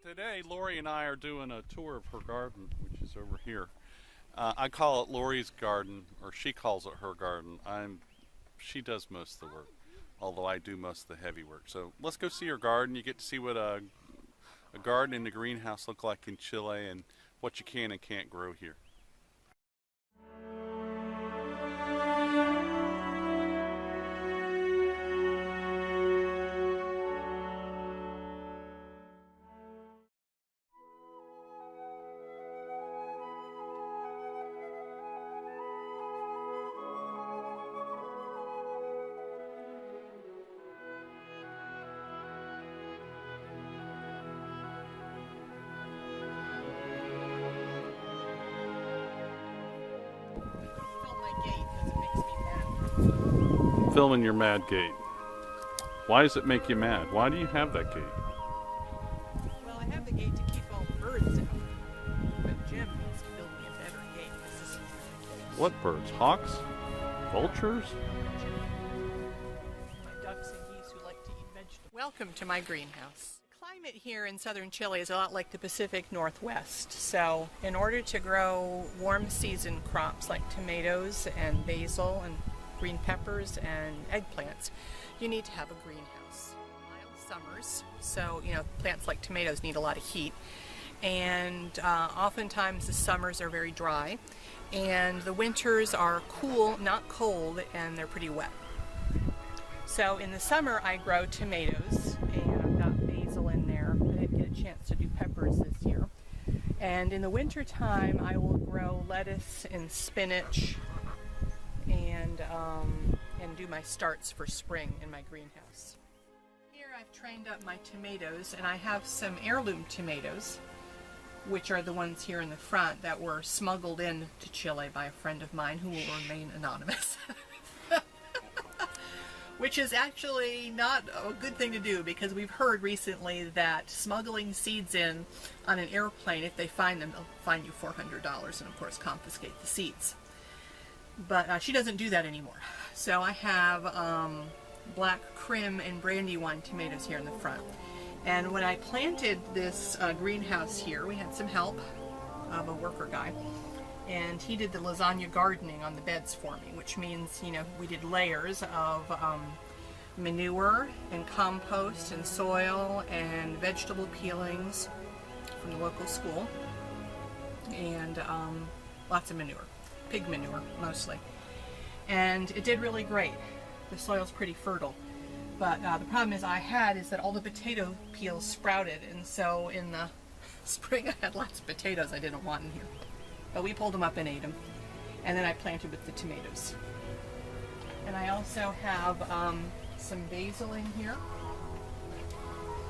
Today, Lori and I are doing a tour of her garden, which is over here. I call it Lori's garden, or she calls it her garden. She does most of the work, although I do most of the heavy work. So let's go see her garden. You get to see what a garden in the greenhouse look like in Chile and what you can and can't grow here. Filming your mad gate. Why does it make you mad? Why do you have that gate? Well, I have the gate to keep all the birds out, but Jim needs to build me a better gate. What birds? Hawks? Vultures? My ducks and geese who like to eat vegetables. Welcome to my greenhouse. The climate here in southern Chile is a lot like the Pacific Northwest. So in order to grow warm season crops like tomatoes and basil and green peppers and eggplants, you need to have a greenhouse. Mild summers, so plants like tomatoes need a lot of heat, and oftentimes the summers are very dry, and the winters are cool, not cold, and they're pretty wet. So in the summer I grow tomatoes, and I've got basil in there. I didn't get a chance to do peppers this year. And in the winter time I will grow lettuce and spinach and do my starts for spring in my greenhouse. Here I've trained up my tomatoes, and I have some heirloom tomatoes, which are the ones here in the front that were smuggled in to Chile by a friend of mine who will remain anonymous. Which is actually not a good thing to do, because we've heard recently that smuggling seeds in on an airplane, if they find them, they'll fine you $400 and of course confiscate the seeds. But she doesn't do that anymore. So I have black Krim and Brandywine tomatoes here in the front. And when I planted this greenhouse here, we had some help of a worker guy. And he did the lasagna gardening on the beds for me, which means, we did layers of manure and compost and soil and vegetable peelings from the local school. And lots of manure. Pig manure, mostly. And it did really great. The soil's pretty fertile. But the problem is that all the potato peels sprouted, and so in the spring I had lots of potatoes I didn't want in here. But we pulled them up and ate them. And then I planted with the tomatoes. And I also have some basil in here.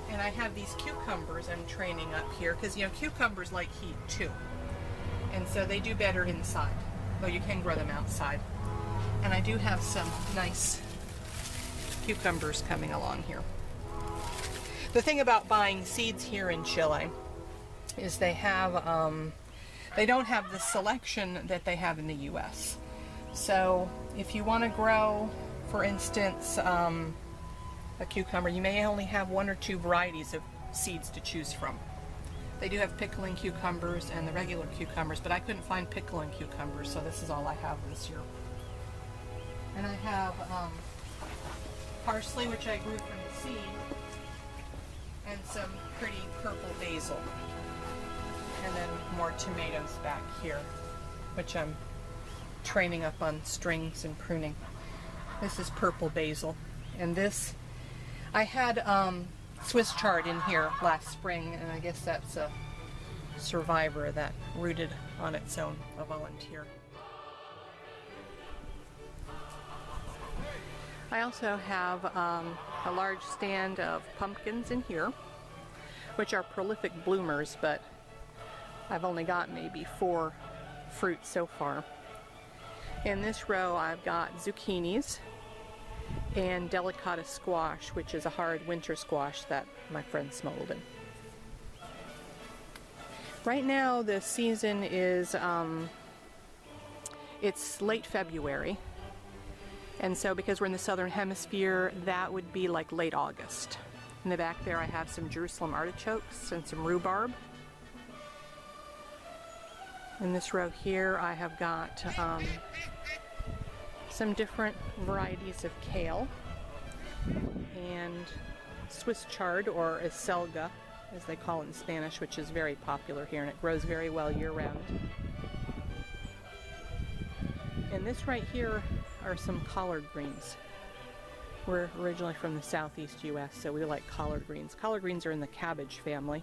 And I have these cucumbers I'm training up here, because cucumbers like heat too. And so they do better inside, though you can grow them outside. And I do have some nice cucumbers coming along here. The thing about buying seeds here in Chile is they don't have the selection that they have in the US. So if you want to grow, for instance, a cucumber, you may only have one or two varieties of seeds to choose from. They do have pickling cucumbers and the regular cucumbers, but I couldn't find pickling cucumbers, so this is all I have this year. And I have parsley, which I grew from the seed, and some pretty purple basil. And then more tomatoes back here, which I'm training up on strings and pruning. This is purple basil. And this, I had Swiss chard in here last spring, and I guess that's a survivor that rooted on its own, a volunteer. I also have a large stand of pumpkins in here, which are prolific bloomers, but I've only got maybe 4 fruits so far. In this row I've got zucchinis and delicata squash, which is a hard winter squash that my friend smuggled in. Right now the season is, it's late February, and so because we're in the southern hemisphere, that would be like late August. In the back there I have some Jerusalem artichokes and some rhubarb. In this row here I have got some different varieties of kale and Swiss chard, or acelga as they call it in Spanish, which is very popular here and it grows very well year-round. And this right here are some collard greens. We're originally from the southeast US, so we like collard greens. Collard greens are in the cabbage family,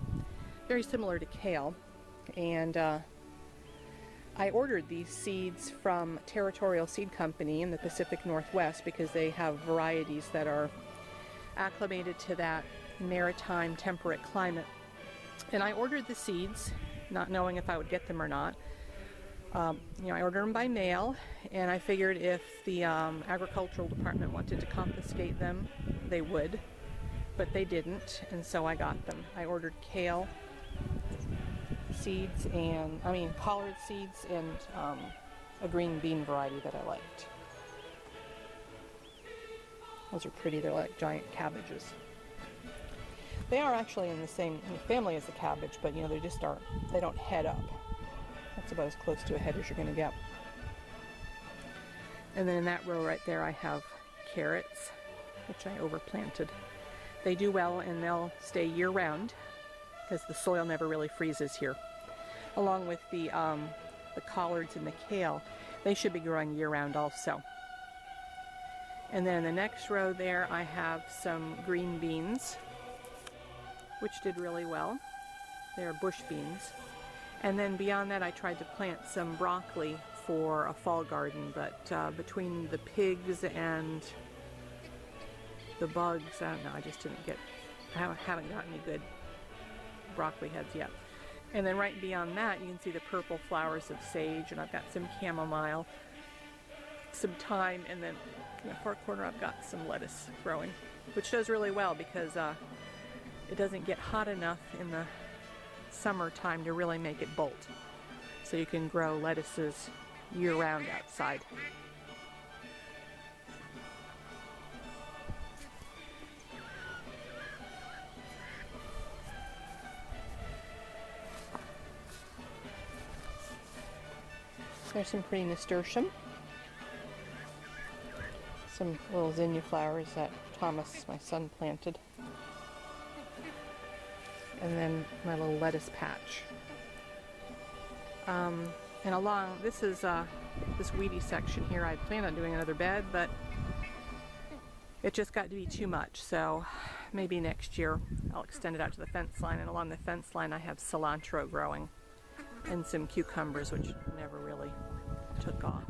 very similar to kale. And I ordered these seeds from Territorial Seed Company in the Pacific Northwest because they have varieties that are acclimated to that maritime temperate climate. And I ordered the seeds, not knowing if I would get them or not. I ordered them by mail, and I figured if the agricultural department wanted to confiscate them, they would, but they didn't, and so I got them. I ordered kale seeds and, collard seeds and a green bean variety that I liked. Those are pretty, they're like giant cabbages. They are actually in the same family as the cabbage, but they don't head up. That's about as close to a head as you're going to get. And then in that row right there I have carrots, which I overplanted. They do well and they'll stay year-round because the soil never really freezes here. Along with the collards and the kale, they should be growing year-round also. And then in the next row there I have some green beans, which did really well. They're bush beans. And then beyond that I tried to plant some broccoli for a fall garden, but between the pigs and the bugs, I don't know, I haven't got any good broccoli heads yet. And then right beyond that you can see the purple flowers of sage, and I've got some chamomile, some thyme, and then in the far corner I've got some lettuce growing, which does really well because it doesn't get hot enough in the summertime to really make it bolt. So you can grow lettuces year-round outside. There's some pretty nasturtium. Some little zinnia flowers that Thomas, my son, planted. And then my little lettuce patch. And along, this is this weedy section here, I plan on doing another bed, but it just got to be too much, so maybe next year I'll extend it out to the fence line. And along the fence line I have cilantro growing and some cucumbers, which never really took off.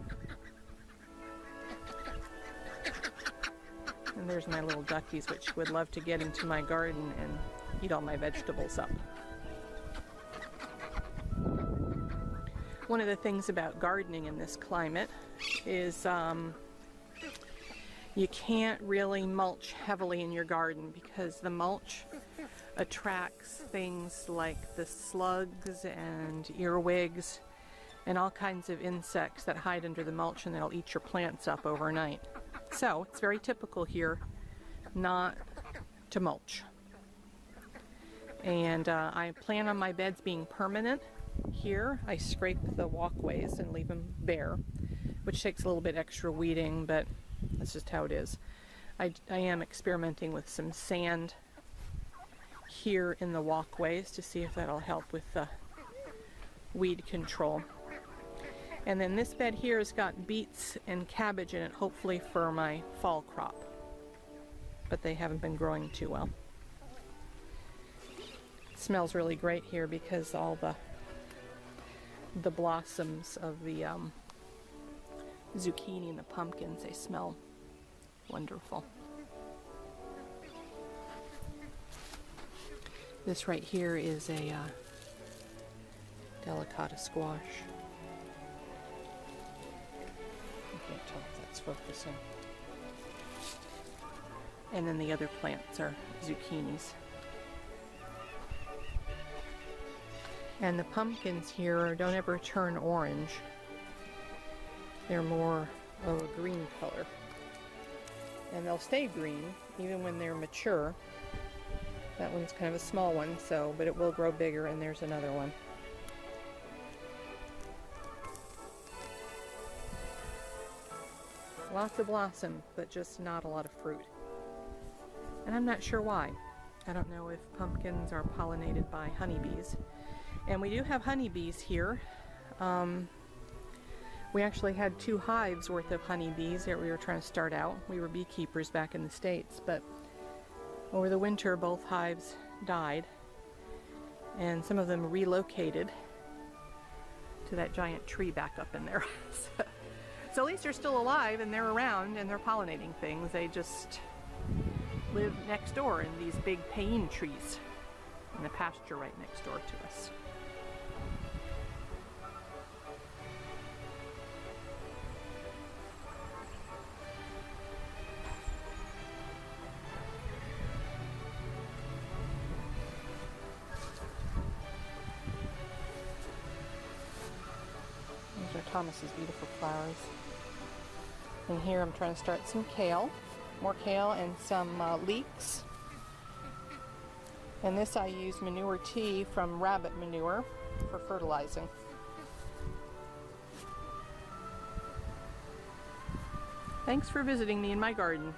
And there's my little duckies, which would love to get into my garden and eat all my vegetables up. One of the things about gardening in this climate is you can't really mulch heavily in your garden because the mulch attracts things like the slugs and earwigs and all kinds of insects that hide under the mulch, and they'll eat your plants up overnight. So it's very typical here not to mulch. And I plan on my beds being permanent. Here I scrape the walkways and leave them bare, which takes a little bit extra weeding, but that's just how it is. I am experimenting with some sand here in the walkways to see if that'll help with the weed control. And then this bed here has got beets and cabbage in it, hopefully for my fall crop, but they haven't been growing too well. It smells really great here because all the blossoms of the zucchini and the pumpkins, they smell wonderful. This right here is a delicata squash. I can't tell if that's focusing. And then the other plants are zucchinis. And the pumpkins here don't ever turn orange. They're more of a green color. And they'll stay green even when they're mature. That one's kind of a small one, but it will grow bigger, and there's another one. Lots of blossom, but just not a lot of fruit. And I'm not sure why. I don't know if pumpkins are pollinated by honeybees. And we do have honeybees here. We actually had 2 hives worth of honeybees that we were trying to start out. We were beekeepers back in the States, but over the winter both hives died, and some of them relocated to that giant tree back up in there. So at least they're still alive and they're around and they're pollinating things. They just live next door in these big pain trees in the pasture right next door to us. These are Thomas's beautiful flowers. And here I'm trying to start some kale, more kale and some leeks. And this I use manure tea from rabbit manure for fertilizing. Thanks for visiting me in my garden.